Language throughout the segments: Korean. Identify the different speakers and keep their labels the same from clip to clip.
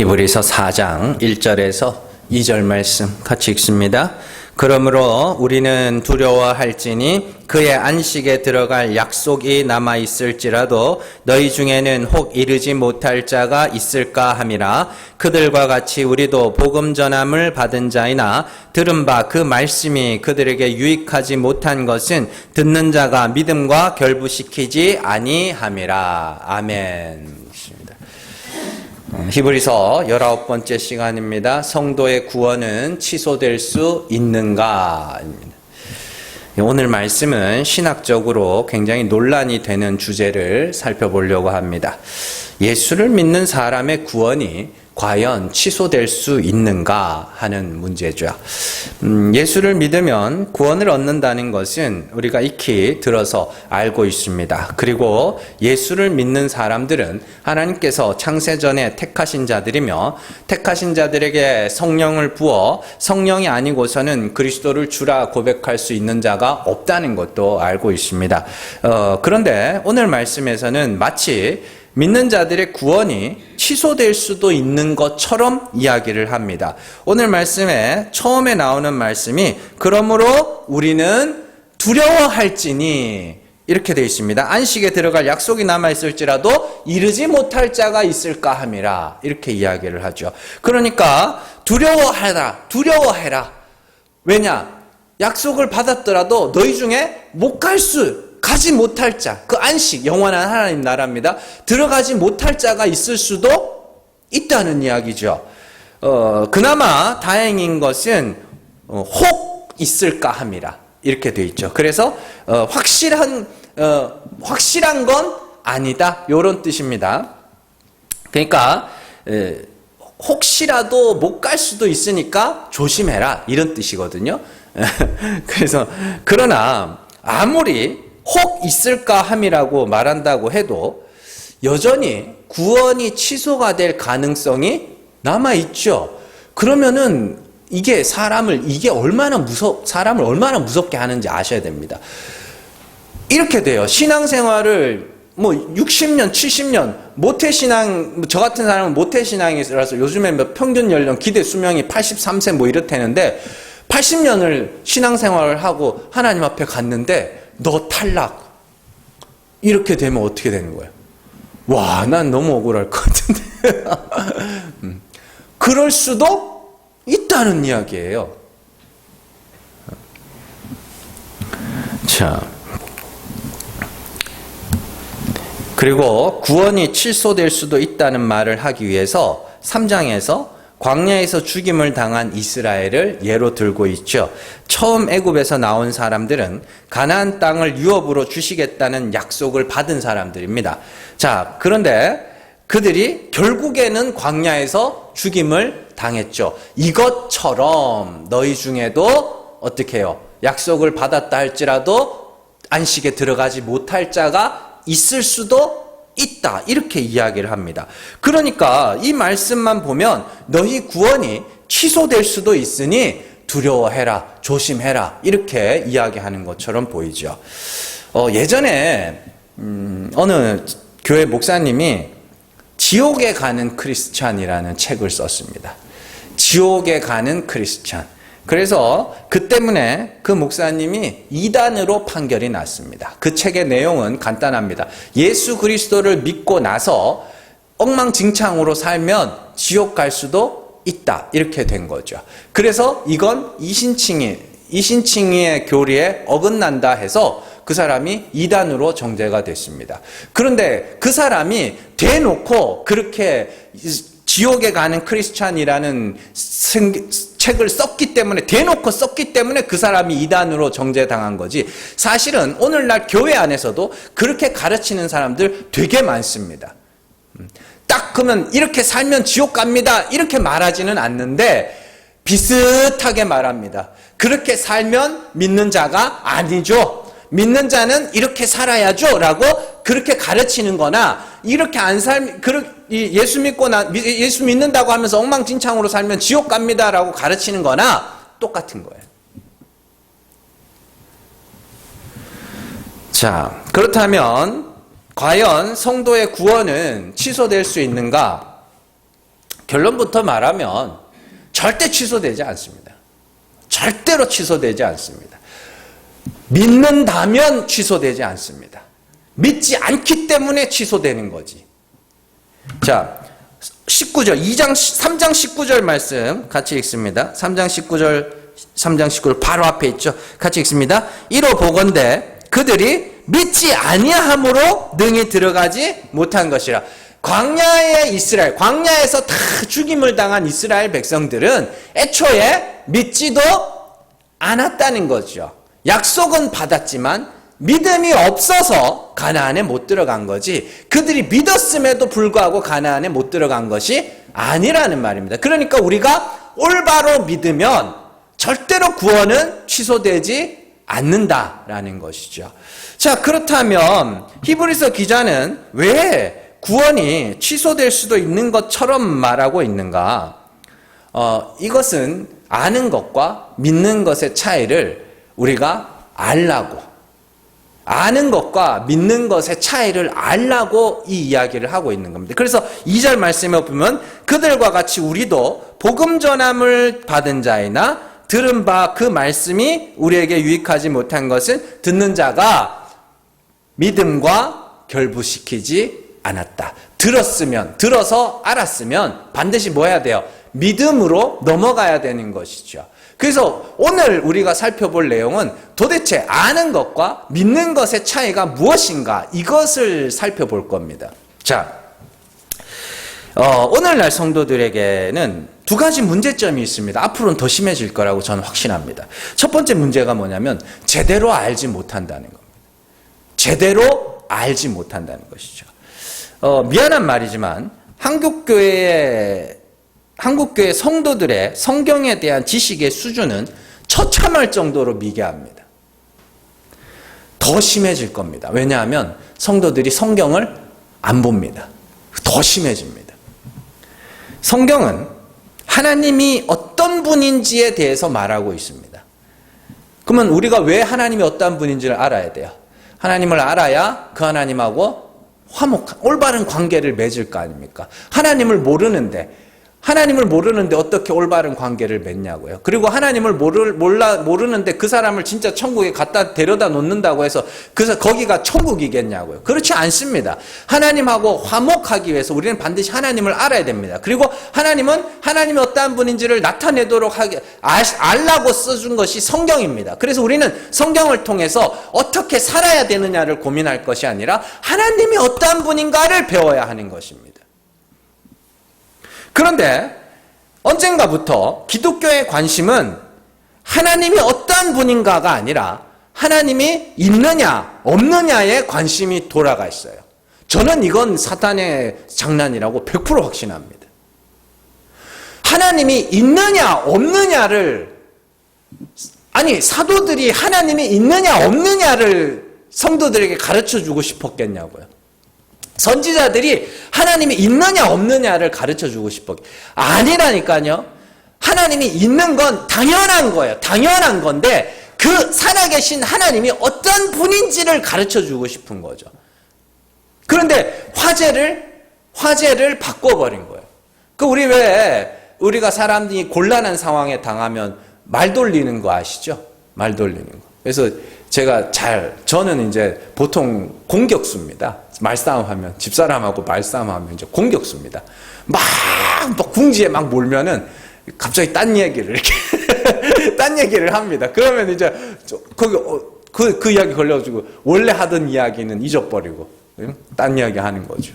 Speaker 1: 히브리서 4장 1절에서 2절 말씀 같이 읽습니다. 그러므로 우리는 두려워할지니 그의 안식에 들어갈 약속이 남아있을지라도 너희 중에는 혹 이르지 못할 자가 있을까 함이라. 그들과 같이 우리도 복음 전함을 받은 자이나 들은 바 그 말씀이 그들에게 유익하지 못한 것은 듣는 자가 믿음과 결부시키지 아니함이라. 아멘. 히브리서 19번째 시간입니다. 성도의 구원은 취소될 수 있는가? 오늘 말씀은 신학적으로 굉장히 논란이 되는 주제를 살펴보려고 합니다. 예수를 믿는 사람의 구원이 과연 취소될 수 있는가 하는 문제죠. 예수를 믿으면 구원을 얻는다는 것은 우리가 익히 들어서 알고 있습니다. 그리고 예수를 믿는 사람들은 하나님께서 창세전에 택하신 자들이며 택하신 자들에게 성령을 부어 성령이 아니고서는 그리스도를 주라 고백할 수 있는 자가 없다는 것도 알고 있습니다. 그런데 오늘 말씀에서는 마치 믿는 자들의 구원이 취소될 수도 있는 것처럼 이야기를 합니다. 오늘 말씀에 처음에 나오는 말씀이 그러므로 우리는 두려워할지니 이렇게 되어 있습니다. 안식에 들어갈 약속이 남아있을지라도 이르지 못할 자가 있을까 함이라 이렇게 이야기를 하죠. 그러니까 두려워해라. 왜냐? 약속을 받았더라도 너희 중에 가지 못할 자, 그 안식, 영원한 하나님 나라입니다. 들어가지 못할 자가 있을 수도 있다는 이야기죠. 그나마 다행인 것은 혹 있을까 함이라 이렇게 돼 있죠. 그래서 확실한 건 아니다 이런 뜻입니다. 그러니까 혹시라도 못 갈 수도 있으니까 조심해라 이런 뜻이거든요. 그래서 그러나 아무리 혹 있을까 함이라고 말한다고 해도 여전히 구원이 취소가 될 가능성이 남아있죠. 그러면은 이게 사람을 얼마나 무섭게 하는지 아셔야 됩니다. 이렇게 돼요. 신앙생활을 60년, 70년, 모태신앙, 저 같은 사람은 모태신앙이라서 요즘에 평균 연령, 기대 수명이 83세 이렇다는데 80년을 신앙생활을 하고 하나님 앞에 갔는데 너 탈락. 이렇게 되면 어떻게 되는 거예요? 와, 난 너무 억울할 것 같은데. 그럴 수도 있다는 이야기예요. 자. 그리고 구원이 취소될 수도 있다는 말을 하기 위해서 3장에서 광야에서 죽임을 당한 이스라엘을 예로 들고 있죠. 처음 애굽에서 나온 사람들은 가나안 땅을 유업으로 주시겠다는 약속을 받은 사람들입니다. 자, 그런데 그들이 결국에는 광야에서 죽임을 당했죠. 이것처럼 너희 중에도 어떻게 해요? 약속을 받았다 할지라도 안식에 들어가지 못할 자가 있을 수도 있다 이렇게 이야기를 합니다. 그러니까 이 말씀만 보면 너희 구원이 취소될 수도 있으니 두려워해라, 조심해라 이렇게 이야기하는 것처럼 보이죠. 예전에 어느 교회 목사님이 지옥에 가는 크리스찬이라는 책을 썼습니다. 지옥에 가는 크리스찬. 그래서 그 때문에 그 목사님이 이단으로 판결이 났습니다. 그 책의 내용은 간단합니다. 예수 그리스도를 믿고 나서 엉망진창으로 살면 지옥 갈 수도 있다. 이렇게 된 거죠. 그래서 이건 이신칭의의 교리에 어긋난다 해서 그 사람이 이단으로 정죄가 됐습니다. 그런데 그 사람이 대놓고 그렇게 지옥에 가는 크리스찬이라는 책을 대놓고 썼기 때문에 그 사람이 이단으로 정죄당한 거지. 사실은 오늘날 교회 안에서도 그렇게 가르치는 사람들 되게 많습니다. 딱 그러면 이렇게 살면 지옥 갑니다. 이렇게 말하지는 않는데 비슷하게 말합니다. 그렇게 살면 믿는 자가 아니죠. 믿는 자는 이렇게 살아야죠. 라고 그렇게 가르치는 거나 이렇게 예수 믿는다고 하면서 엉망진창으로 살면 지옥 갑니다. 라고 가르치는 거나 똑같은 거예요. 자, 그렇다면 과연 성도의 구원은 취소될 수 있는가? 결론부터 말하면 절대 취소되지 않습니다. 절대로 취소되지 않습니다. 믿는다면 취소되지 않습니다. 믿지 않기 때문에 취소되는 거지. 자, 19절, 3장 19절 말씀 같이 읽습니다. 3장 19절 바로 앞에 있죠. 같이 읽습니다. 이로 보건대 그들이 믿지 아니함으로 능히 들어가지 못한 것이라. 광야의 이스라엘, 광야에서 다 죽임을 당한 이스라엘 백성들은 애초에 믿지도 않았다는 거죠. 약속은 받았지만 믿음이 없어서 가나안에 못 들어간 거지, 그들이 믿었음에도 불구하고 가나안에 못 들어간 것이 아니라는 말입니다. 그러니까 우리가 올바로 믿으면 절대로 구원은 취소되지 않는다라는 것이죠. 자, 그렇다면 히브리서 기자는 왜 구원이 취소될 수도 있는 것처럼 말하고 있는가? 이것은 아는 것과 믿는 것의 차이를 우리가 알라고, 아는 것과 믿는 것의 차이를 알라고 이 이야기를 하고 있는 겁니다. 그래서 2절 말씀에 보면 그들과 같이 우리도 복음 전함을 받은 자이나 들은 바 그 말씀이 우리에게 유익하지 못한 것은 듣는 자가 믿음과 결부시키지 않았다. 들어서 알았으면 반드시 뭐 해야 돼요? 믿음으로 넘어가야 되는 것이죠. 그래서 오늘 우리가 살펴볼 내용은 도대체 아는 것과 믿는 것의 차이가 무엇인가, 이것을 살펴볼 겁니다. 자, 오늘날 성도들에게는 두 가지 문제점이 있습니다. 앞으로는 더 심해질 거라고 저는 확신합니다. 첫 번째 문제가 뭐냐면 제대로 알지 못한다는 겁니다. 제대로 알지 못한다는 것이죠. 미안한 말이지만 한국교회 성도들의 성경에 대한 지식의 수준은 처참할 정도로 미개합니다. 더 심해질 겁니다. 왜냐하면 성도들이 성경을 안 봅니다. 더 심해집니다. 성경은 하나님이 어떤 분인지에 대해서 말하고 있습니다. 그러면 우리가 왜 하나님이 어떤 분인지를 알아야 돼요. 하나님을 알아야 그 하나님하고 올바른 관계를 맺을 거 아닙니까? 하나님을 모르는데 어떻게 올바른 관계를 맺냐고요. 그리고 하나님을 모르는데 그 사람을 진짜 천국에 갖다 데려다 놓는다고 해서 거기가 천국이겠냐고요. 그렇지 않습니다. 하나님하고 화목하기 위해서 우리는 반드시 하나님을 알아야 됩니다. 그리고 하나님이 어떠한 분인지를 나타내도록 알라고 써준 것이 성경입니다. 그래서 우리는 성경을 통해서 어떻게 살아야 되느냐를 고민할 것이 아니라 하나님이 어떠한 분인가를 배워야 하는 것입니다. 그런데 언젠가부터 기독교의 관심은 하나님이 어떠한 분인가가 아니라 하나님이 있느냐 없느냐에 관심이 돌아가 있어요. 저는 이건 사탄의 장난이라고 100% 확신합니다. 하나님이 있느냐 없느냐를, 사도들이 하나님이 있느냐 없느냐를 성도들에게 가르쳐주고 싶었겠냐고요. 선지자들이 하나님이 있느냐 없느냐를 가르쳐주고 싶었겠죠. 아니라니까요. 하나님이 있는 건 당연한 거예요. 당연한 건데 그 살아계신 하나님이 어떤 분인지를 가르쳐주고 싶은 거죠. 그런데 화제를 바꿔버린 거예요. 우리가 사람들이 곤란한 상황에 당하면 말 돌리는 거 아시죠? 말 돌리는 거. 그래서 저는 이제 보통 공격수입니다. 말싸움하면, 집사람하고 말싸움하면 이제 공격수입니다. 막 궁지에 막 몰면은 갑자기 딴 얘기를 합니다. 그러면 이제 그 이야기 걸려가지고 원래 하던 이야기는 잊어버리고 딴 이야기 하는 거죠.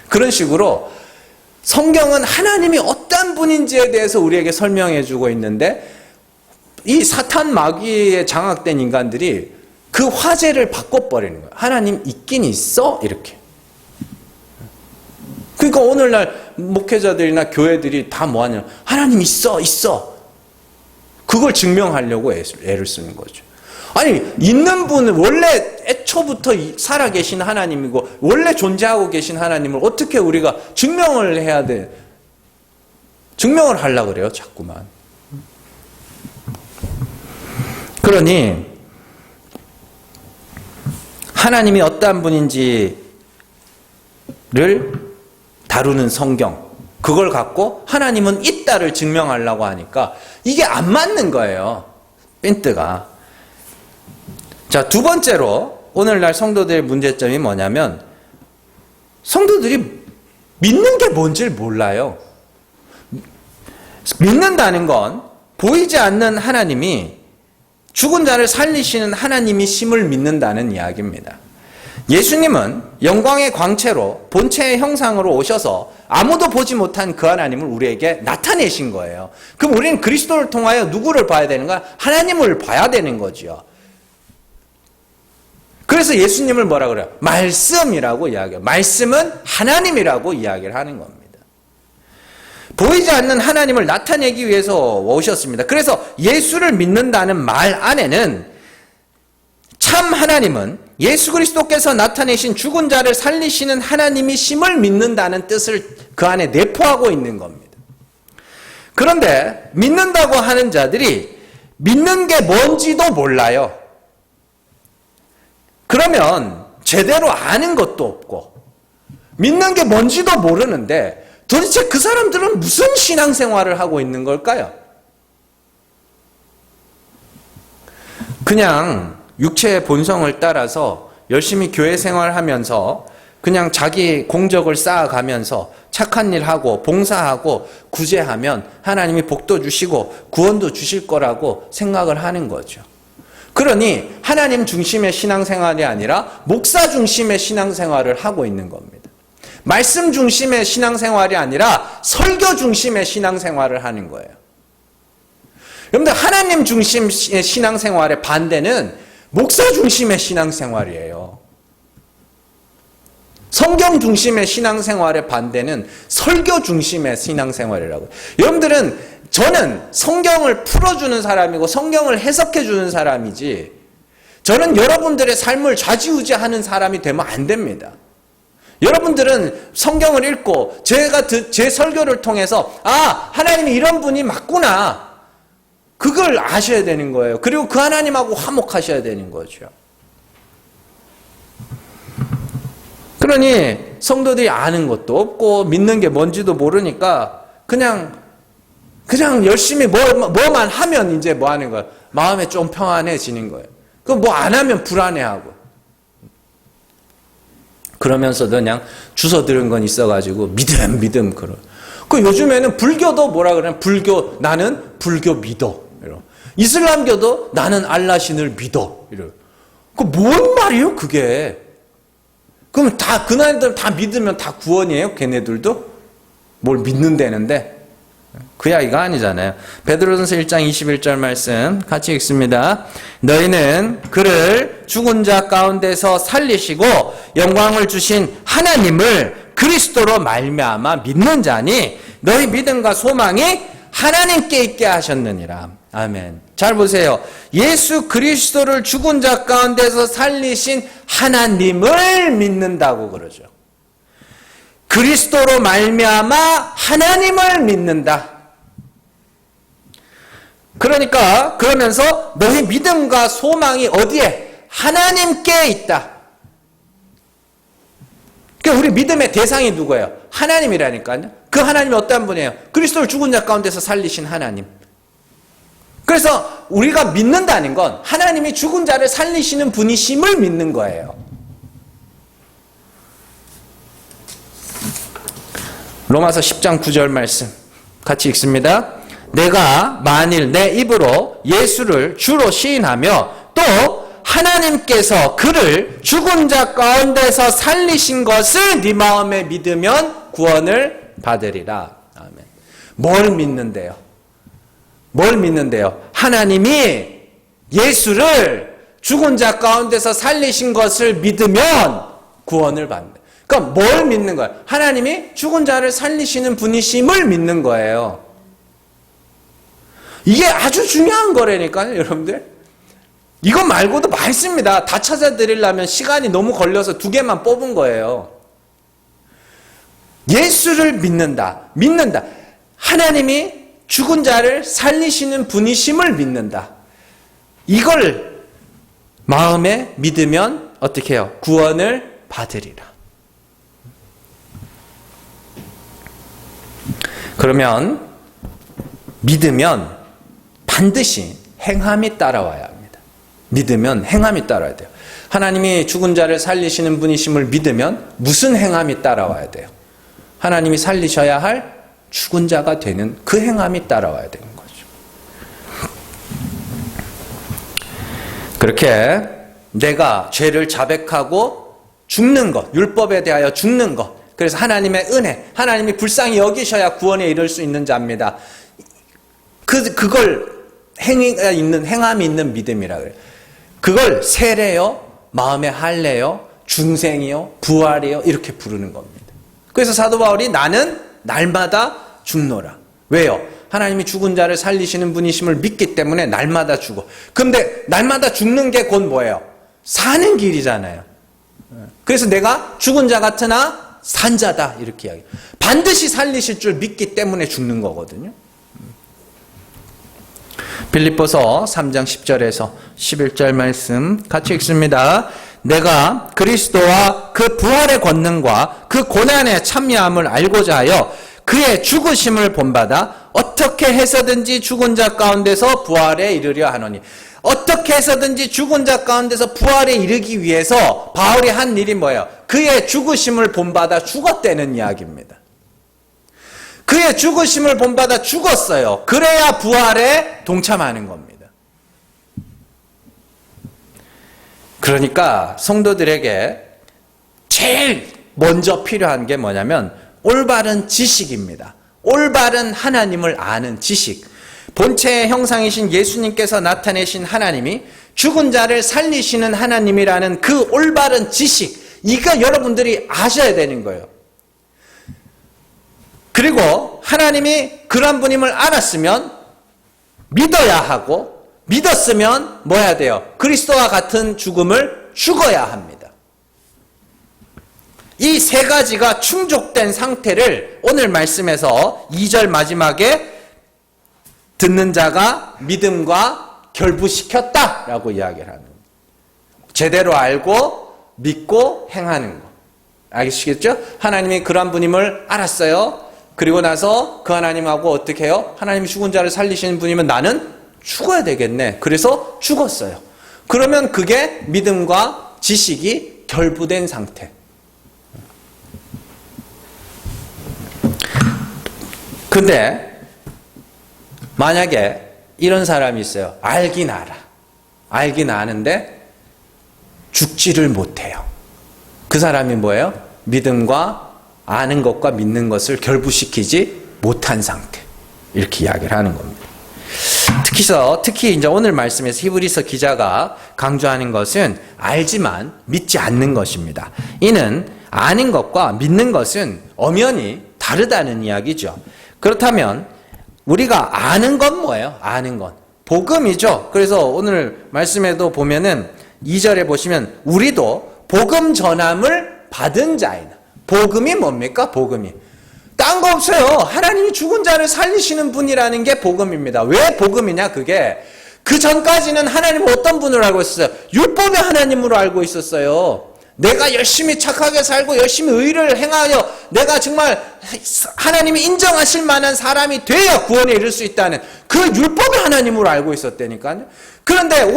Speaker 1: 그런 식으로 성경은 하나님이 어떤 분인지에 대해서 우리에게 설명해 주고 있는데 이 사탄 마귀에 장악된 인간들이 그 화제를 바꿔버리는 거예요. 하나님 있긴 있어? 이렇게. 그러니까 오늘날 목회자들이나 교회들이 다 뭐하냐, 하나님 있어. 그걸 증명하려고 애를 쓰는 거죠. 아니, 있는 분은 원래 애초부터 살아계신 하나님이고 원래 존재하고 계신 하나님을 어떻게 우리가 증명을 해야 돼? 증명을 하려고 그래요, 자꾸만. 그러니 하나님이 어떠한 분인지를 다루는 성경, 그걸 갖고 하나님은 있다를 증명하려고 하니까 이게 안 맞는 거예요. 핀트가. 자, 두 번째로 오늘날 성도들의 문제점이 뭐냐면 성도들이 믿는 게 뭔지를 몰라요. 믿는다는 건 보이지 않는 하나님이 죽은 자를 살리시는 하나님이심을 믿는다는 이야기입니다. 예수님은 영광의 광채로 본체의 형상으로 오셔서 아무도 보지 못한 그 하나님을 우리에게 나타내신 거예요. 그럼 우리는 그리스도를 통하여 누구를 봐야 되는가? 하나님을 봐야 되는 거죠. 그래서 예수님을 뭐라 그래요? 말씀이라고 이야기해요. 말씀은 하나님이라고 이야기를 하는 겁니다. 보이지 않는 하나님을 나타내기 위해서 오셨습니다. 그래서 예수를 믿는다는 말 안에는 참 하나님은 예수 그리스도께서 나타내신 죽은 자를 살리시는 하나님이심을 믿는다는 뜻을 그 안에 내포하고 있는 겁니다. 그런데 믿는다고 하는 자들이 믿는 게 뭔지도 몰라요. 그러면 제대로 아는 것도 없고 믿는 게 뭔지도 모르는데 도대체 그 사람들은 무슨 신앙생활을 하고 있는 걸까요? 그냥 육체의 본성을 따라서 열심히 교회 생활하면서 그냥 자기 공적을 쌓아가면서 착한 일 하고 봉사하고 구제하면 하나님이 복도 주시고 구원도 주실 거라고 생각을 하는 거죠. 그러니 하나님 중심의 신앙생활이 아니라 목사 중심의 신앙생활을 하고 있는 겁니다. 말씀 중심의 신앙생활이 아니라 설교 중심의 신앙생활을 하는 거예요. 여러분들 하나님 중심의 신앙생활의 반대는 목사 중심의 신앙생활이에요. 성경 중심의 신앙생활의 반대는 설교 중심의 신앙생활이라고요. 여러분들은 저는 성경을 풀어주는 사람이고 성경을 해석해주는 사람이지 저는 여러분들의 삶을 좌지우지하는 사람이 되면 안 됩니다. 여러분들은 성경을 읽고 제 설교를 통해서 하나님이 이런 분이 맞구나. 그걸 아셔야 되는 거예요. 그리고 그 하나님하고 화목하셔야 되는 거죠. 그러니 성도들이 아는 것도 없고 믿는 게 뭔지도 모르니까 그냥 열심히 뭐만 하면 이제 뭐 하는 거예요? 마음에 좀 평안해지는 거예요. 그럼 뭐 안 하면 불안해하고. 그러면서도 그냥 주워 들은 건 있어가지고 믿음 그런. 그 요즘에는 불교도 뭐라 그러냐? 나는 불교 믿어. 이러. 이슬람교도 나는 알라신을 믿어. 이러. 그 뭔 말이에요, 그게? 그럼 다 그날들 다 믿으면 다 구원이에요, 걔네들도? 뭘 믿는다는데? 그 이야기가 아니잖아요. 베드로전서 1장 21절 말씀 같이 읽습니다. 너희는 그를 죽은 자 가운데서 살리시고 영광을 주신 하나님을 그리스도로 말미암아 믿는 자니 너희 믿음과 소망이 하나님께 있게 하셨느니라. 아멘. 잘 보세요. 예수 그리스도를 죽은 자 가운데서 살리신 하나님을 믿는다고 그러죠. 그리스도로 말미암아 하나님을 믿는다. 그러니까 그러면서 너희 믿음과 소망이 어디에? 하나님께 있다. 그러니까 우리 믿음의 대상이 누구예요? 하나님이라니까요. 그 하나님이 어떤 분이에요? 그리스도를 죽은 자 가운데서 살리신 하나님. 그래서 우리가 믿는다는 건 하나님이 죽은 자를 살리시는 분이심을 믿는 거예요. 로마서 10장 9절 말씀 같이 읽습니다. 내가 만일 내 입으로 예수를 주로 시인하며 또 하나님께서 그를 죽은 자 가운데서 살리신 것을 네 마음에 믿으면 구원을 받으리라. 아멘. 뭘 믿는데요? 뭘 믿는데요? 하나님이 예수를 죽은 자 가운데서 살리신 것을 믿으면 구원을 받는다. 그러니까 뭘 믿는 거예요? 하나님이 죽은 자를 살리시는 분이심을 믿는 거예요. 이게 아주 중요한 거라니까요, 여러분들. 이거 말고도 많습니다. 다 찾아드리려면 시간이 너무 걸려서 2개만 뽑은 거예요. 예수를 믿는다. 하나님이 죽은 자를 살리시는 분이심을 믿는다. 이걸 마음에 믿으면 어떻게 해요? 구원을 받으리라. 그러면 믿으면 반드시 행함이 따라와야 합니다. 믿으면 행함이 따라야 돼요. 하나님이 죽은 자를 살리시는 분이심을 믿으면 무슨 행함이 따라와야 돼요? 하나님이 살리셔야 할 죽은 자가 되는 그 행함이 따라와야 되는 거죠. 그렇게 내가 죄를 자백하고 죽는 것, 율법에 대하여 죽는 것, 그래서 하나님의 은혜, 하나님이 불쌍히 여기셔야 구원에 이를 수 있는 자입니다. 그걸 행함이 있는 믿음이라 그래요. 그걸 세례요, 마음의 할례요, 중생이요, 부활이요, 이렇게 부르는 겁니다. 그래서 사도 바울이 나는 날마다 죽노라. 왜요? 하나님이 죽은 자를 살리시는 분이심을 믿기 때문에 날마다 죽어. 근데 날마다 죽는 게 곧 뭐예요? 사는 길이잖아요. 그래서 내가 죽은 자 같으나 산 자다 이렇게 이야기해요. 반드시 살리실 줄 믿기 때문에 죽는 거거든요. 빌립보서 3장 10절에서 11절 말씀 같이 읽습니다. 내가 그리스도와 그 부활의 권능과 그 고난의 참여함을 알고자 하여 그의 죽으심을 본받아 어떻게 해서든지 죽은 자 가운데서 부활에 이르려 하노니. 어떻게 해서든지 죽은 자 가운데서 부활에 이르기 위해서 바울이 한 일이 뭐예요? 그의 죽으심을 본받아 죽었다는 이야기입니다. 그의 죽으심을 본받아 죽었어요. 그래야 부활에 동참하는 겁니다. 그러니까 성도들에게 제일 먼저 필요한 게 뭐냐면 올바른 지식입니다. 올바른 하나님을 아는 지식. 본체의 형상이신 예수님께서 나타내신 하나님이 죽은 자를 살리시는 하나님이라는 그 올바른 지식, 이거 여러분들이 아셔야 되는 거예요. 그리고 하나님이 그런 분임을 알았으면 믿어야 하고, 믿었으면 뭐 해야 돼요? 그리스도와 같은 죽음을 죽어야 합니다. 이 세 가지가 충족된 상태를 오늘 말씀에서 2절 마지막에 듣는 자가 믿음과 결부시켰다라고 이야기를 하는 겁니다. 제대로 알고 믿고 행하는 거. 아시겠죠? 하나님이 그러한 분임을 알았어요. 그리고 나서 그 하나님하고 어떻게 해요? 하나님이 죽은 자를 살리시는 분이면 나는 죽어야 되겠네. 그래서 죽었어요. 그러면 그게 믿음과 지식이 결부된 상태. 근데 만약에 이런 사람이 있어요. 알긴 알아. 알긴 아는데 죽지를 못해요. 그 사람이 뭐예요? 믿음과 아는 것과 믿는 것을 결부시키지 못한 상태. 이렇게 이야기를 하는 겁니다. 특히 이제 오늘 말씀에서 히브리서 기자가 강조하는 것은 알지만 믿지 않는 것입니다. 이는 아는 것과 믿는 것은 엄연히 다르다는 이야기죠. 그렇다면 우리가 아는 건 뭐예요? 아는 건 복음이죠. 그래서 오늘 말씀에도 보면은 2절에 보시면 우리도 복음 전함을 받은 자이다. 복음이 뭡니까? 복음이 딴 거 없어요. 하나님이 죽은 자를 살리시는 분이라는 게 복음입니다. 왜 복음이냐? 그게 그 전까지는 하나님을 어떤 분으로 알고 있었어요? 율법의 하나님으로 알고 있었어요. 내가 열심히 착하게 살고 열심히 의를 행하여 내가 정말 하나님이 인정하실 만한 사람이 돼야 구원에 이를 수 있다는 그 율법의 하나님으로 알고 있었다니까요. 그런데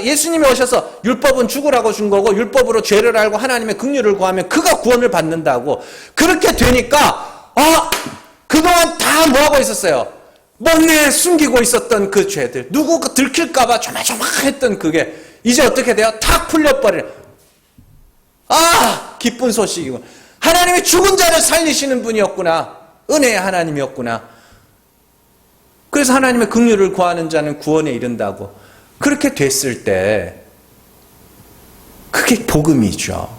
Speaker 1: 예수님이 오셔서 율법은 죽으라고 준 거고 율법으로 죄를 알고 하나님의 긍휼을 구하면 그가 구원을 받는다고. 그렇게 되니까 그동안 다 뭐하고 있었어요? 몰래 숨기고 있었던 그 죄들, 누구가 들킬까봐 조마조마했던 그게 이제 어떻게 돼요? 탁 풀려버려요. 기쁜 소식이군. 하나님이 죽은 자를 살리시는 분이었구나. 은혜의 하나님이었구나. 그래서 하나님의 긍휼을 구하는 자는 구원에 이른다고. 그렇게 됐을 때 그게 복음이죠.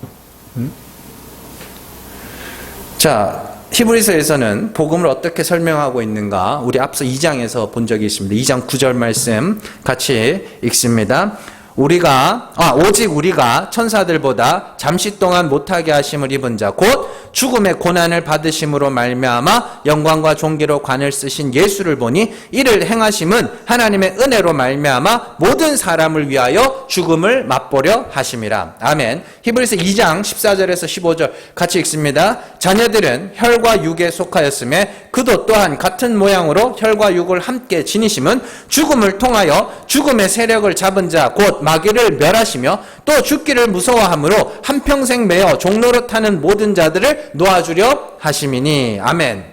Speaker 1: 자, 히브리서에서는 복음을 어떻게 설명하고 있는가? 우리 앞서 2장에서 본 적이 있습니다. 2장 9절 말씀 같이 읽습니다. 오직 우리가 천사들보다 잠시 동안 못하게 하심을 입은 자 곧 죽음의 고난을 받으심으로 말미암아 영광과 존귀로 관을 쓰신 예수를 보니 이를 행하심은 하나님의 은혜로 말미암아 모든 사람을 위하여 죽음을 맛보려 하심이라. 아멘. 히브리서 2장 14절에서 15절 같이 읽습니다. 자녀들은 혈과 육에 속하였음에 그도 또한 같은 모양으로 혈과 육을 함께 지니심은 죽음을 통하여 죽음의 세력을 잡은 자 곧 마귀를 멸하시며 또 죽기를 무서워함으로 한평생 매어 종로로 타는 모든 자들을 놓아주려 하심이니. 아멘.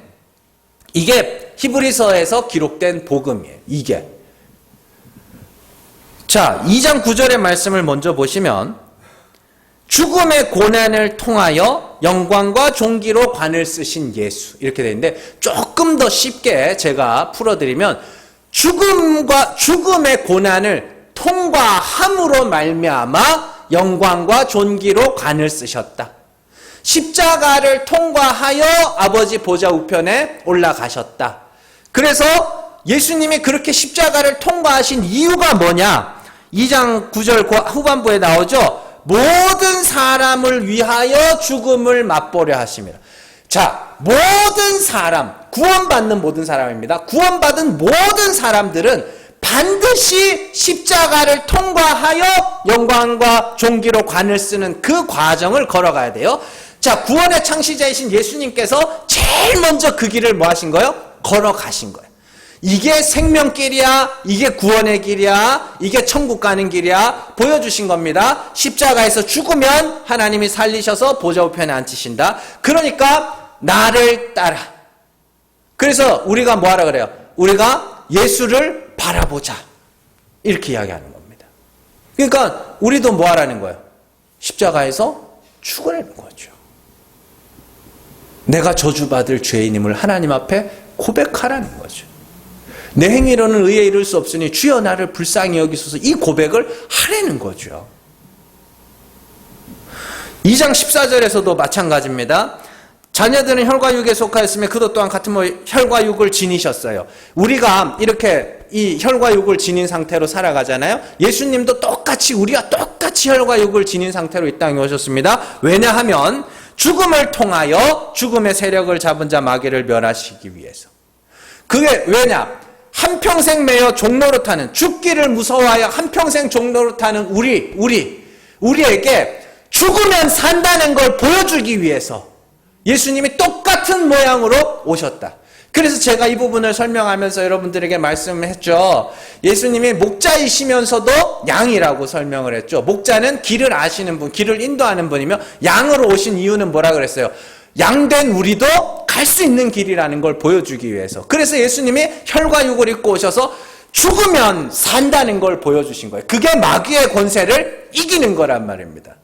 Speaker 1: 이게 히브리서에서 기록된 복음이에요. 이게. 자, 2장 9절의 말씀을 먼저 보시면 죽음의 고난을 통하여 영광과 존귀로 관을 쓰신 예수, 이렇게 되어 있는데 조금 더 쉽게 제가 풀어드리면 죽음의 고난을 통과함으로 말미암아 영광과 존귀로 관을 쓰셨다. 십자가를 통과하여 아버지 보좌 우편에 올라가셨다. 그래서 예수님이 그렇게 십자가를 통과하신 이유가 뭐냐? 2장 9절 후반부에 나오죠. 모든 사람을 위하여 죽음을 맛보려 하심이라. 자, 모든 사람, 구원받는 모든 사람입니다. 구원받은 모든 사람들은 반드시 십자가를 통과하여 영광과 존귀로 관을 쓰는 그 과정을 걸어가야 돼요. 자, 구원의 창시자이신 예수님께서 제일 먼저 그 길을 뭐 하신 거예요? 걸어가신 거예요. 이게 생명길이야, 이게 구원의 길이야, 이게 천국 가는 길이야 보여주신 겁니다. 십자가에서 죽으면 하나님이 살리셔서 보좌 우편에 앉히신다. 그러니까 나를 따라. 그래서 우리가 뭐 하라 그래요? 우리가 예수를 바라보자. 이렇게 이야기하는 겁니다. 그러니까 우리도 뭐 하라는 거예요? 십자가에서 죽으라는 거죠. 내가 저주받을 죄인임을 하나님 앞에 고백하라는 거죠. 내 행위로는 의에 이를 수 없으니 주여 나를 불쌍히 여기소서, 이 고백을 하라는 거죠. 2장 14절에서도 마찬가지입니다. 자녀들은 혈과 육에 속하였으며 그도 또한 같은 혈과 육을 지니셨어요. 우리가 이렇게 이 혈과 육을 지닌 상태로 살아가잖아요. 예수님도 똑같이 우리가 똑같이 혈과 육을 지닌 상태로 이 땅에 오셨습니다. 왜냐하면 죽음을 통하여 죽음의 세력을 잡은 자 마귀를 멸하시기 위해서. 그게 왜냐? 한평생 매여 종로로 타는, 죽기를 무서워하여 한평생 종로로 타는 우리에게 죽으면 산다는 걸 보여주기 위해서 예수님이 똑같은 모양으로 오셨다. 그래서 제가 이 부분을 설명하면서 여러분들에게 말씀했죠. 예수님이 목자이시면서도 양이라고 설명을 했죠. 목자는 길을 아시는 분, 길을 인도하는 분이며 양으로 오신 이유는 뭐라 그랬어요? 양된 우리도 갈 수 있는 길이라는 걸 보여주기 위해서. 그래서 예수님이 혈과 육을 입고 오셔서 죽으면 산다는 걸 보여주신 거예요. 그게 마귀의 권세를 이기는 거란 말입니다.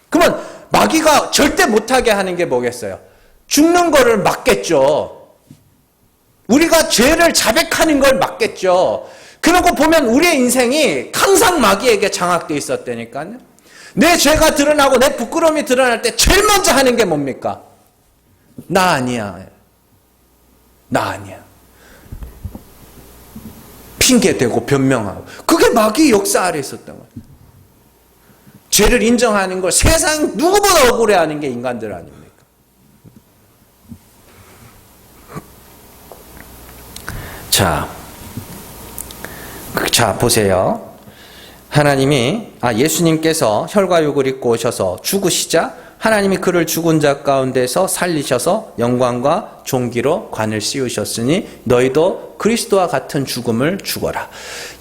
Speaker 1: 그러면 마귀가 절대 못하게 하는 게 뭐겠어요? 죽는 거를 막겠죠. 우리가 죄를 자백하는 걸 막겠죠. 그러고 보면 우리의 인생이 항상 마귀에게 장악되어 있었다니까요. 내 죄가 드러나고 내 부끄러움이 드러날 때 제일 먼저 하는 게 뭡니까? 나 아니야. 나 아니야. 핑계대고 변명하고. 그게 마귀의 역사 아래 있었던 거예요. 죄를 인정하는 걸 세상 누구보다 억울해하는 게 인간들 아닙니까? 자, 보세요. 예수님께서 혈과 육을 입고 오셔서 죽으시자 하나님이 그를 죽은 자 가운데서 살리셔서 영광과 존귀로 관을 씌우셨으니 너희도 그리스도와 같은 죽음을 죽어라.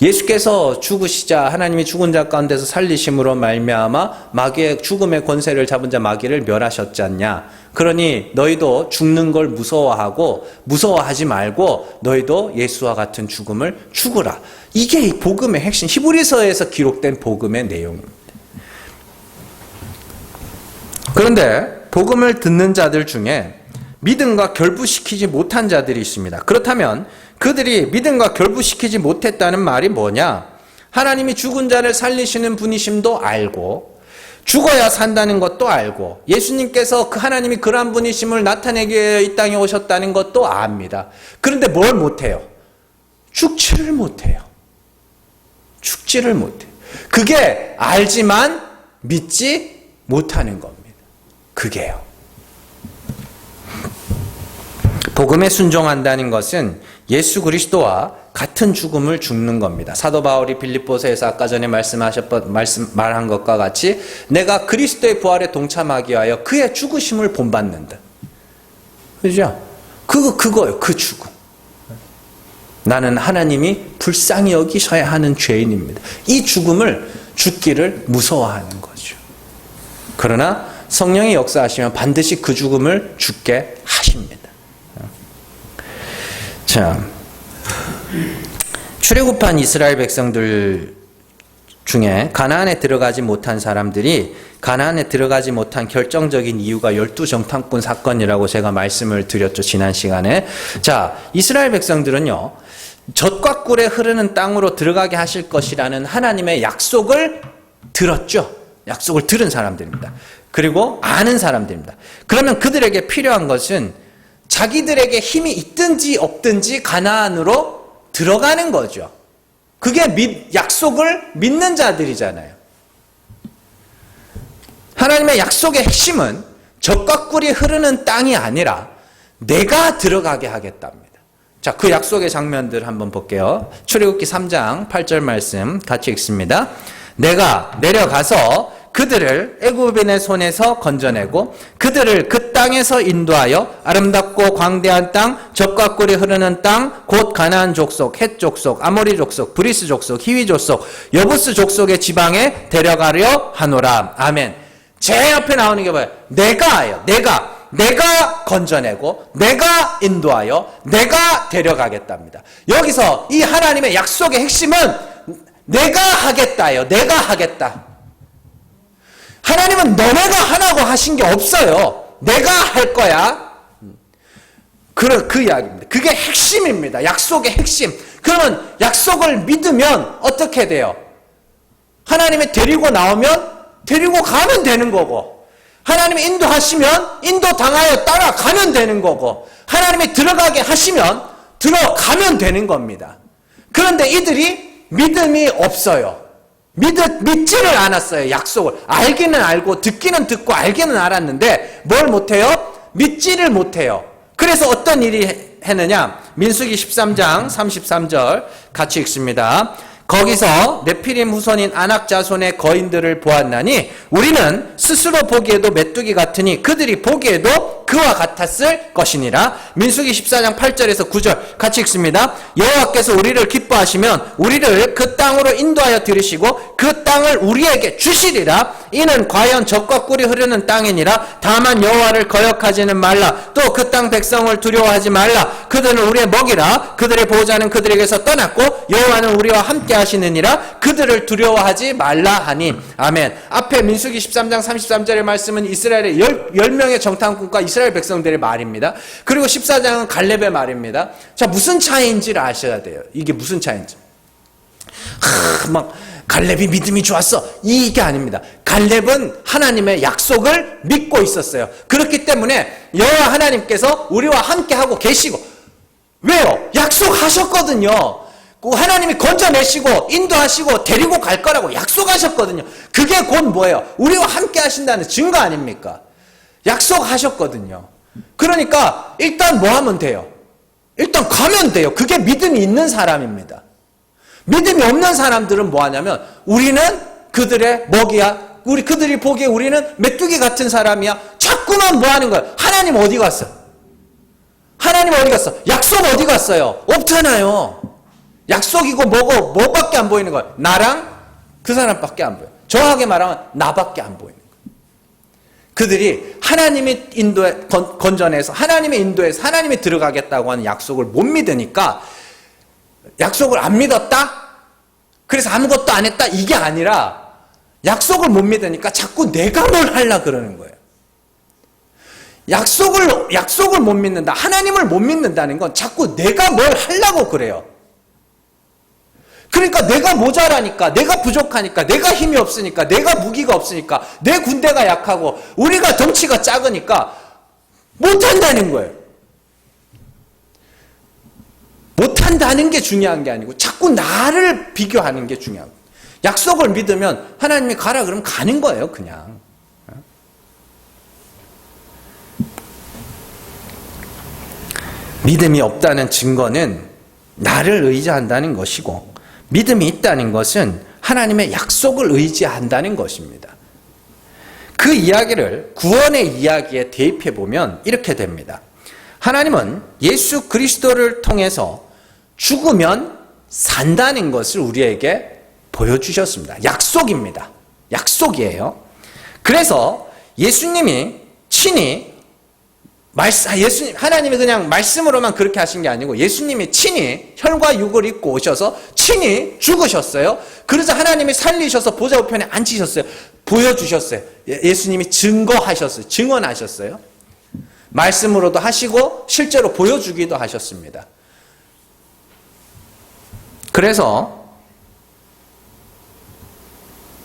Speaker 1: 예수께서 죽으시자 하나님이 죽은 자 가운데서 살리심으로 말미암아 마귀의 죽음의 권세를 잡은 자 마귀를 멸하셨지 않냐. 그러니 너희도 죽는 걸 무서워하지 말고 너희도 예수와 같은 죽음을 죽으라. 이게 이 복음의 핵심, 히브리서에서 기록된 복음의 내용입니다. 그런데 복음을 듣는 자들 중에 믿음과 결부시키지 못한 자들이 있습니다. 그렇다면 그들이 믿음과 결부시키지 못했다는 말이 뭐냐? 하나님이 죽은 자를 살리시는 분이심도 알고 죽어야 산다는 것도 알고 예수님께서 그 하나님이 그러한 분이심을 나타내기 위해 이 땅에 오셨다는 것도 압니다. 그런데 뭘 못해요? 죽지를 못해요. 죽지를 못해요. 그게 알지만 믿지 못하는 겁니다. 그게요. 복음에 순종한다는 것은 예수 그리스도와 같은 죽음을 죽는 겁니다. 사도 바울이 빌립보서에서 아까 전에 말한 것과 같이 내가 그리스도의 부활에 동참하기 위하여 그의 죽으심을 본받는다. 그죠? 그거예요. 그 죽음. 나는 하나님이 불쌍히 여기셔야 하는 죄인입니다. 이 죽음을 죽기를 무서워하는 거죠. 그러나 성령이 역사하시면 반드시 그 죽음을 죽게 하십니다. 자, 출애굽한 이스라엘 백성들 중에 가나안에 들어가지 못한 사람들이 가나안에 들어가지 못한 결정적인 이유가 12정탐꾼 사건이라고 제가 말씀을 드렸죠, 지난 시간에. 자, 이스라엘 백성들은요, 젖과 꿀에 흐르는 땅으로 들어가게 하실 것이라는 하나님의 약속을 들었죠. 약속을 들은 사람들입니다. 그리고 아는 사람들입니다. 그러면 그들에게 필요한 것은 자기들에게 힘이 있든지 없든지 가나안으로 들어가는 거죠. 그게 약속을 믿는 자들이잖아요. 하나님의 약속의 핵심은 젖과 꿀이 흐르는 땅이 아니라 내가 들어가게 하겠답니다. 자, 그 약속의 장면들 한번 볼게요. 출애굽기 3장 8절 말씀 같이 읽습니다. 내가 내려가서 그들을 애굽인의 손에서 건져내고 그들을 그 땅에서 인도하여 아름답고 광대한 땅, 젖과 꿀이 흐르는 땅, 곧 가나안 족속, 헷 족속, 아모리 족속, 브리스 족속, 히위 족속, 여부스 족속의 지방에 데려가려 하노라. 아멘. 제 옆에 나오는 게 뭐예요? 내가예요. 내가 건져내고 내가 인도하여 내가 데려가겠답니다. 여기서 이 하나님의 약속의 핵심은 내가 하겠다예요. 내가 하겠다. 하나님은 너네가 하라고 하신 게 없어요. 내가 할 거야. 그 이야기입니다. 그게 핵심입니다. 약속의 핵심. 그러면 약속을 믿으면 어떻게 돼요? 하나님이 데리고 나오면 데리고 가면 되는 거고, 하나님이 인도하시면 인도 당하여 따라가면 되는 거고, 하나님이 들어가게 하시면 들어가면 되는 겁니다. 그런데 이들이 믿음이 없어요. 믿지를 않았어요. 약속을. 알기는 알고 듣기는 듣고 알기는 알았는데 뭘 못해요? 믿지를 못해요. 그래서 어떤 일이 했느냐? 민수기 13장 33절 같이 읽습니다. 거기서 네피림 후손인 아낙 자손의 거인들을 보았나니 우리는 스스로 보기에도 메뚜기 같으니 그들이 보기에도 그와 같았을 것이니라. 민수기 14장 8절에서 9절 같이 읽습니다. 여호와께서 우리를 기뻐하시면 우리를 그 땅으로 인도하여 들으시고 그 땅을 우리에게 주시리라. 이는 과연 젖과 꿀이 흐르는 땅이니라. 다만 여호와를 거역하지는 말라. 또 그 땅 백성을 두려워하지 말라. 그들은 우리의 먹이라. 그들의 보호자는 그들에게서 떠났고 여호와는 우리와 함께 하시느니라. 그들을 두려워하지 말라 하니. 아멘. 앞에 민수기 13장 33절의 말씀은 이스라엘의 10명의 정탐꾼과 이스라엘 백성들의 말입니다. 그리고 14장은 갈렙의 말입니다. 자, 무슨 차이인지를 아셔야 돼요. 이게 무슨 차이인지. 갈렙이 믿음이 좋았어. 이게 아닙니다. 갈렙은 하나님의 약속을 믿고 있었어요. 그렇기 때문에 여호와 하나님께서 우리와 함께하고 계시고, 왜요? 약속하셨거든요. 하나님이 건져내시고 인도하시고 데리고 갈 거라고 약속하셨거든요. 그게 곧 뭐예요? 우리와 함께 하신다는 증거 아닙니까? 약속하셨거든요. 그러니까 일단 뭐 하면 돼요? 일단 가면 돼요. 그게 믿음이 있는 사람입니다. 믿음이 없는 사람들은 뭐 하냐면 우리는 그들의 먹이야. 그들이 보기에 우리는 메뚜기 같은 사람이야. 자꾸만 뭐 하는 거예요? 하나님 어디 갔어? 하나님 어디 갔어? 약속 어디 갔어요? 없잖아요. 약속이고 뭐밖에 안 보이는 거예요? 나랑 그 사람밖에 안 보여요. 정확하게 말하면 나밖에 안 보이는 거예요. 그들이 하나님이 건져내서 하나님의 인도에서 하나님이 들어가겠다고 하는 약속을 못 믿으니까, 약속을 안 믿었다? 그래서 아무것도 안 했다? 이게 아니라 약속을 못 믿으니까 자꾸 내가 뭘 하려고 그러는 거예요. 약속을 못 믿는다. 하나님을 못 믿는다는 건 자꾸 내가 뭘 하려고 그래요. 그러니까 내가 모자라니까, 내가 부족하니까, 내가 힘이 없으니까, 내가 무기가 없으니까, 내 군대가 약하고 우리가 덩치가 작으니까 못한다는 거예요. 못한다는 게 중요한 게 아니고 자꾸 나를 비교하는 게 중요한 거예요. 약속을 믿으면 하나님이 가라 그러면 가는 거예요, 그냥. 믿음이 없다는 증거는 나를 의지한다는 것이고, 믿음이 있다는 것은 하나님의 약속을 의지한다는 것입니다. 그 이야기를 구원의 이야기에 대입해 보면 이렇게 됩니다. 하나님은 예수 그리스도를 통해서 죽으면 산다는 것을 우리에게 보여주셨습니다. 약속입니다. 약속이에요. 그래서 예수님이 친히 하나님이 그냥 말씀으로만 그렇게 하신 게 아니고 예수님이 친히 혈과 육을 입고 오셔서 친히 죽으셨어요. 그래서 하나님이 살리셔서 보좌 우편에 앉히셨어요. 보여주셨어요. 예수님이 증거하셨어요. 증언하셨어요. 말씀으로도 하시고 실제로 보여주기도 하셨습니다. 그래서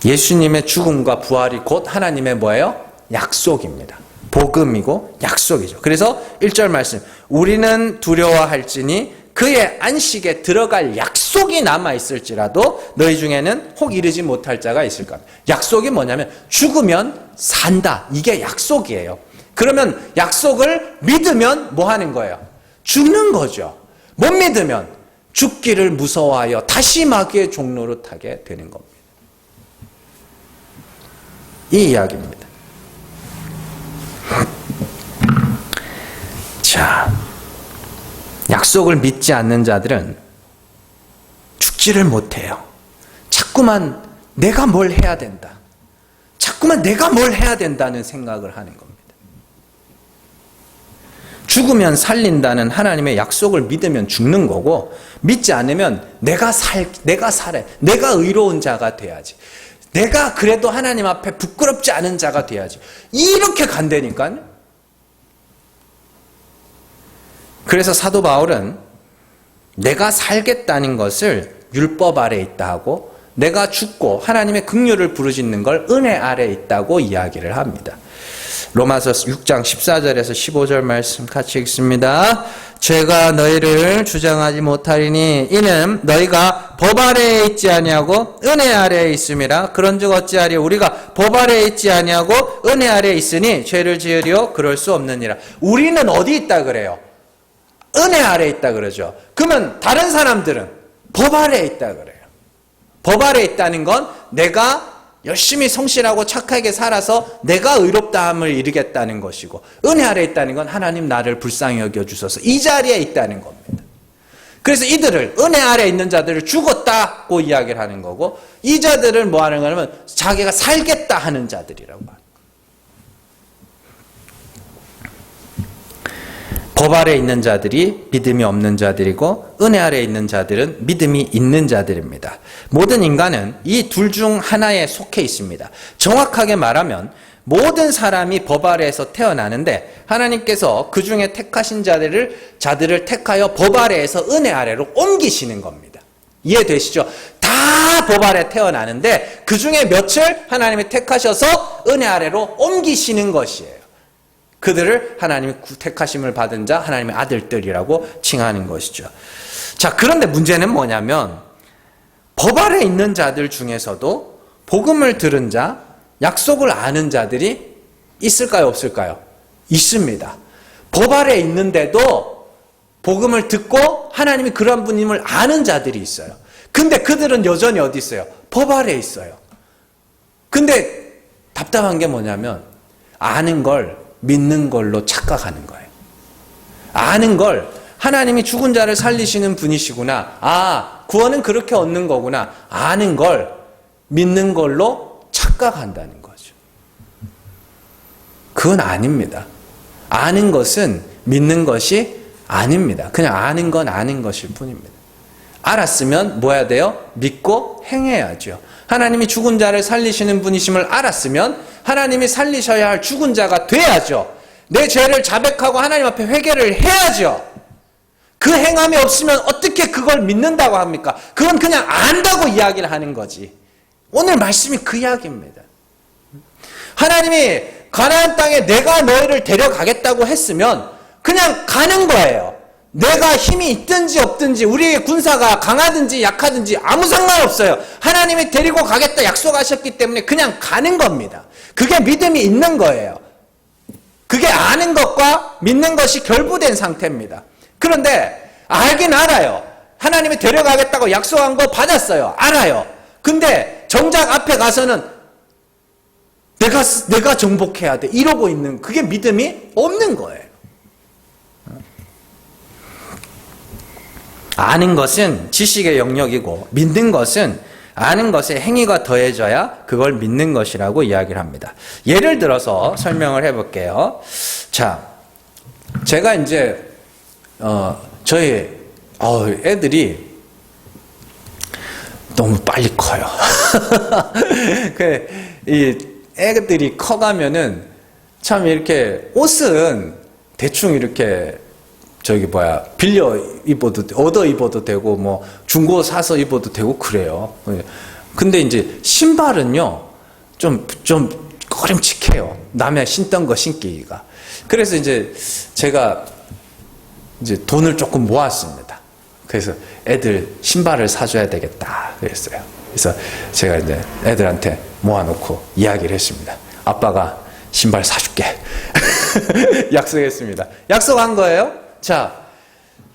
Speaker 1: 예수님의 죽음과 부활이 곧 하나님의 뭐예요? 약속입니다. 복음이고 약속이죠. 그래서 1절 말씀, 우리는 두려워할지니 그의 안식에 들어갈 약속이 남아있을지라도 너희 중에는 혹 이르지 못할 자가 있을까. 약속이 뭐냐면 죽으면 산다. 이게 약속이에요. 그러면 약속을 믿으면 뭐 하는 거예요? 죽는 거죠. 못 믿으면 죽기를 무서워하여 다시 마귀의 종로로 타게 되는 겁니다. 이 이야기입니다. 자, 약속을 믿지 않는 자들은 죽지를 못해요. 자꾸만 내가 뭘 해야 된다. 자꾸만 내가 뭘 해야 된다는 생각을 하는 겁니다. 죽으면 살린다는 하나님의 약속을 믿으면 죽는 거고, 믿지 않으면 내가 살래. 내가 의로운 자가 돼야지. 내가 그래도 하나님 앞에 부끄럽지 않은 자가 돼야지. 이렇게 간다니까요. 그래서 사도 바울은 내가 살겠다는 것을 율법 아래에 있다 하고, 내가 죽고 하나님의 긍휼을 부르짖는 걸 은혜 아래에 있다고 이야기를 합니다. 로마서 6장 14절에서 15절 말씀 같이 읽습니다. 죄가 너희를 주장하지 못하리니 이는 너희가 법 아래에 있지 아니하고 은혜 아래에 있음이라. 그런즉 어찌하리 우리가 법 아래에 있지 아니하고 은혜 아래에 있으니 죄를 지으리요 그럴 수 없느니라. 우리는 어디 있다 그래요? 은혜 아래에 있다 그러죠. 그러면 다른 사람들은 법 아래에 있다 그래요. 법 아래에 있다는 건 내가 열심히 성실하고 착하게 살아서 내가 의롭다함을 이루겠다는 것이고, 은혜 아래에 있다는 건 하나님 나를 불쌍히 여겨주셔서 이 자리에 있다는 겁니다. 그래서 이들을, 은혜 아래에 있는 자들을 죽었다고 이야기를 하는 거고, 이 자들을 뭐 하는 거냐면 자기가 살겠다 하는 자들이라고 합니다. 법 아래에 있는 자들이 믿음이 없는 자들이고, 은혜 아래에 있는 자들은 믿음이 있는 자들입니다. 모든 인간은 이 둘 중 하나에 속해 있습니다. 정확하게 말하면 모든 사람이 법 아래에서 태어나는데 하나님께서 그 중에 택하신 자들을 택하여 법 아래에서 은혜 아래로 옮기시는 겁니다. 이해되시죠? 다 법 아래 태어나는데 그 중에 몇을 하나님이 택하셔서 은혜 아래로 옮기시는 것이에요. 그들을 하나님이 택하심을 받은 자, 하나님의 아들들이라고 칭하는 것이죠. 자, 그런데 문제는 뭐냐면 법 아래에 있는 자들 중에서도 복음을 들은 자, 약속을 아는 자들이 있을까요, 없을까요? 있습니다. 법 아래에 있는데도 복음을 듣고 하나님이 그런 분임을 아는 자들이 있어요. 근데 그들은 여전히 어디 있어요? 법 아래에 있어요. 근데 답답한 게 뭐냐면 아는 걸 믿는 걸로 착각하는 거예요. 아는 걸 하나님이 죽은 자를 살리시는 분이시구나. 아, 구원은 그렇게 얻는 거구나. 아는 걸 믿는 걸로 착각한다는 거죠. 그건 아닙니다. 아는 것은 믿는 것이 아닙니다. 그냥 아는 건 아는 것일 뿐입니다. 알았으면 뭐 해야 돼요? 믿고 행해야죠. 하나님이 죽은 자를 살리시는 분이심을 알았으면 하나님이 살리셔야 할 죽은 자가 돼야죠. 내 죄를 자백하고 하나님 앞에 회개를 해야죠. 그 행함이 없으면 어떻게 그걸 믿는다고 합니까? 그건 그냥 안다고 이야기를 하는 거지. 오늘 말씀이 그 이야기입니다. 하나님이 가나안 땅에 내가 너희를 데려가겠다고 했으면 그냥 가는 거예요. 내가 힘이 있든지 없든지 우리의 군사가 강하든지 약하든지 아무 상관없어요. 하나님이 데리고 가겠다 약속하셨기 때문에 그냥 가는 겁니다. 그게 믿음이 있는 거예요. 그게 아는 것과 믿는 것이 결부된 상태입니다. 그런데 알긴 알아요. 하나님이 데려가겠다고 약속한 거 받았어요. 알아요. 근데 정작 앞에 가서는 내가 정복해야 돼. 이러고 있는, 그게 믿음이 없는 거예요. 아는 것은 지식의 영역이고, 믿는 것은 아는 것에 행위가 더해져야 그걸 믿는 것이라고 이야기를 합니다. 예를 들어서 설명을 해볼게요. 자, 제가 이제 저희 애들이 너무 빨리 커요. 이 애들이 커가면은 참 이렇게 옷은 대충 이렇게 빌려 입어도, 얻어 입어도 되고, 뭐, 중고 사서 입어도 되고, 그래요. 근데 이제 신발은요, 좀 꺼림칙해요. 남의 신던 거 신기가. 그래서 이제 제가 이제 돈을 조금 모았습니다. 그래서 애들 신발을 사줘야 되겠다. 그랬어요. 그래서 제가 이제 애들한테 모아놓고 이야기를 했습니다. 아빠가 신발 사줄게. 약속했습니다. 약속한 거예요. 자,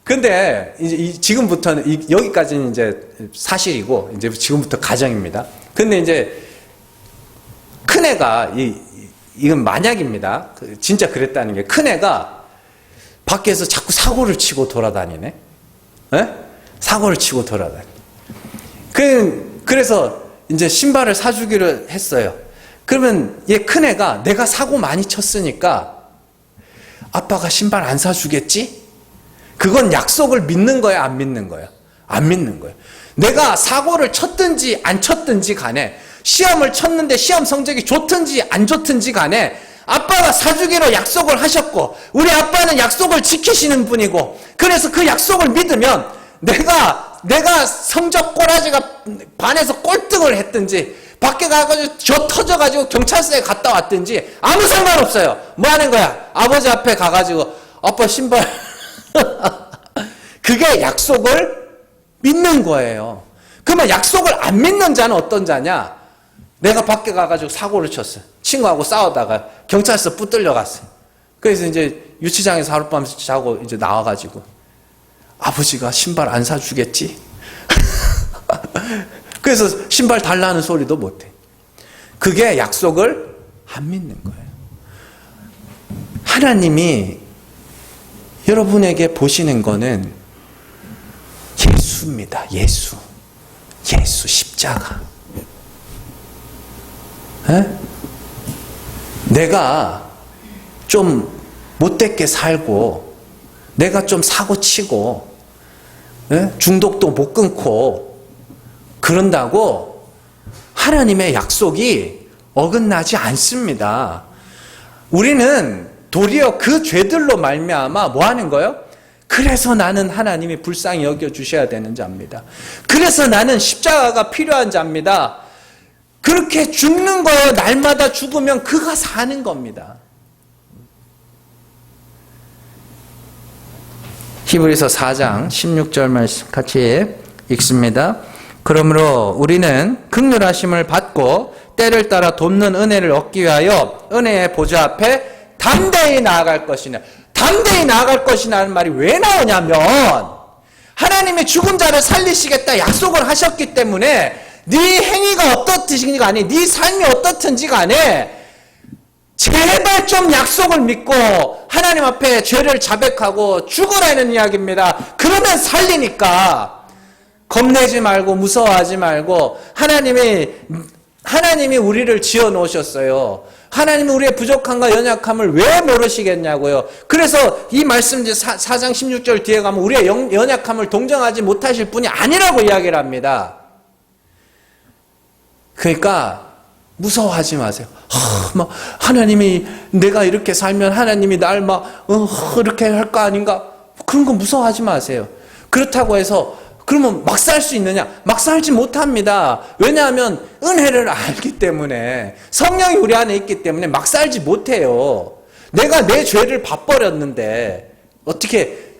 Speaker 1: 근데 이제 지금부터는 여기까지는 이제 사실이고 이제 지금부터 가정입니다. 근데 이제 큰 애가 이건 만약입니다. 진짜 그랬다는 게, 큰 애가 밖에서 자꾸 사고를 치고 돌아다니네. 네? 사고를 치고 돌아다니. 그래서 이제 신발을 사주기로 했어요. 그러면 얘 큰 애가 내가 사고 많이 쳤으니까 아빠가 신발 안 사주겠지? 그건 약속을 믿는 거야, 안 믿는 거야? 안 믿는 거야. 내가 사고를 쳤든지 안 쳤든지 간에, 시험을 쳤는데 시험 성적이 좋든지 안 좋든지 간에 아빠가 사주기로 약속을 하셨고, 우리 아빠는 약속을 지키시는 분이고, 그래서 그 약속을 믿으면 내가 성적 꼬라지가 반에서 꼴등을 했든지, 밖에 가가지고 터져가지고 경찰서에 갔다 왔든지 아무 상관없어요. 뭐 하는 거야? 아버지 앞에 가가지고 아빠 신발 그게 약속을 믿는 거예요. 그러면 약속을 안 믿는 자는 어떤 자냐? 내가 밖에 가가지고 사고를 쳤어. 친구하고 싸우다가 경찰서 붙들려 갔어. 그래서 이제 유치장에서 하룻밤 자고 이제 나와가지고 아버지가 신발 안 사주겠지? 그래서 신발 달라는 소리도 못해. 그게 약속을 안 믿는 거예요. 하나님이 여러분에게 보시는 거는 예수입니다. 예수 십자가. 에? 내가 좀 못되게 살고, 내가 좀 사고치고, 중독도 못 끊고 그런다고 하나님의 약속이 어긋나지 않습니다. 우리는 도리어 그 죄들로 말미암아 뭐 하는 거예요? 그래서 나는 하나님이 불쌍히 여겨주셔야 되는 자입니다. 그래서 나는 십자가가 필요한 자입니다. 그렇게 죽는 거예요. 날마다 죽으면 그가 사는 겁니다. 히브리서 4장 16절 말씀 같이 읽습니다. 그러므로 우리는 긍휼하심을 받고 때를 따라 돕는 은혜를 얻기 위하여 은혜의 보좌 앞에 담대히 나아갈 것이냐. 담대히 나아갈 것이라는 말이 왜 나오냐면, 하나님이 죽은 자를 살리시겠다 약속을 하셨기 때문에 네 행위가 어떻든지 간에, 네 삶이 어떻든지 간에 제발 좀 약속을 믿고 하나님 앞에 죄를 자백하고 죽으라는 이야기입니다. 그러면 살리니까 겁내지 말고 무서워하지 말고, 하나님이 우리를 지어 놓으셨어요. 하나님이 우리의 부족함과 연약함을 왜 모르시겠냐고요. 그래서 이 말씀 4장 16절 뒤에 가면 우리의 연약함을 동정하지 못하실 분이 아니라고 이야기를 합니다. 그러니까 무서워하지 마세요. 하나님이 내가 이렇게 살면 하나님이 날 이렇게 할 거 아닌가? 그런 거 무서워하지 마세요. 그렇다고 해서 그러면 막 살 수 있느냐? 막 살지 못합니다. 왜냐하면 은혜를 알기 때문에, 성령이 우리 안에 있기 때문에 막 살지 못해요. 내가 내 죄를 봐버렸는데 어떻게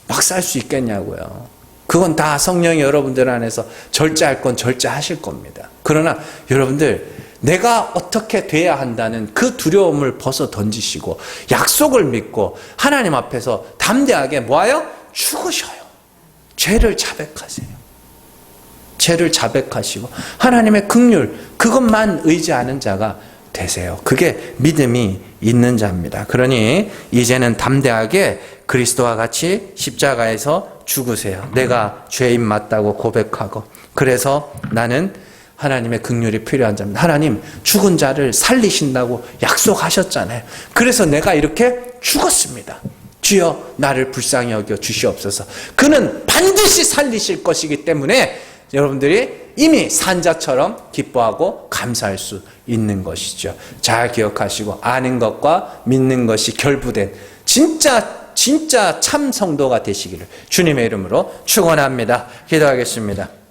Speaker 1: 막 살 수 있겠냐고요. 그건 다 성령이 여러분들 안에서 절제할 건 절제하실 겁니다. 그러나 여러분들 내가 어떻게 돼야 한다는 그 두려움을 벗어 던지시고 약속을 믿고 하나님 앞에서 담대하게 뭐하여? 죽으셔요. 죄를 자백하세요. 죄를 자백하시고 하나님의 긍휼 그것만 의지하는 자가 되세요. 그게 믿음이 있는 자입니다. 그러니 이제는 담대하게 그리스도와 같이 십자가에서 죽으세요. 내가 죄인 맞다고 고백하고 그래서 나는 하나님의 긍휼이 필요한 자입니다. 하나님 죽은 자를 살리신다고 약속하셨잖아요. 그래서 내가 이렇게 죽었습니다. 주여 나를 불쌍히 여겨 주시옵소서. 그는 반드시 살리실 것이기 때문에 여러분들이 이미 산자처럼 기뻐하고 감사할 수 있는 것이죠. 잘 기억하시고 아는 것과 믿는 것이 결부된 진짜 참 성도가 되시기를 주님의 이름으로 축원합니다. 기도하겠습니다.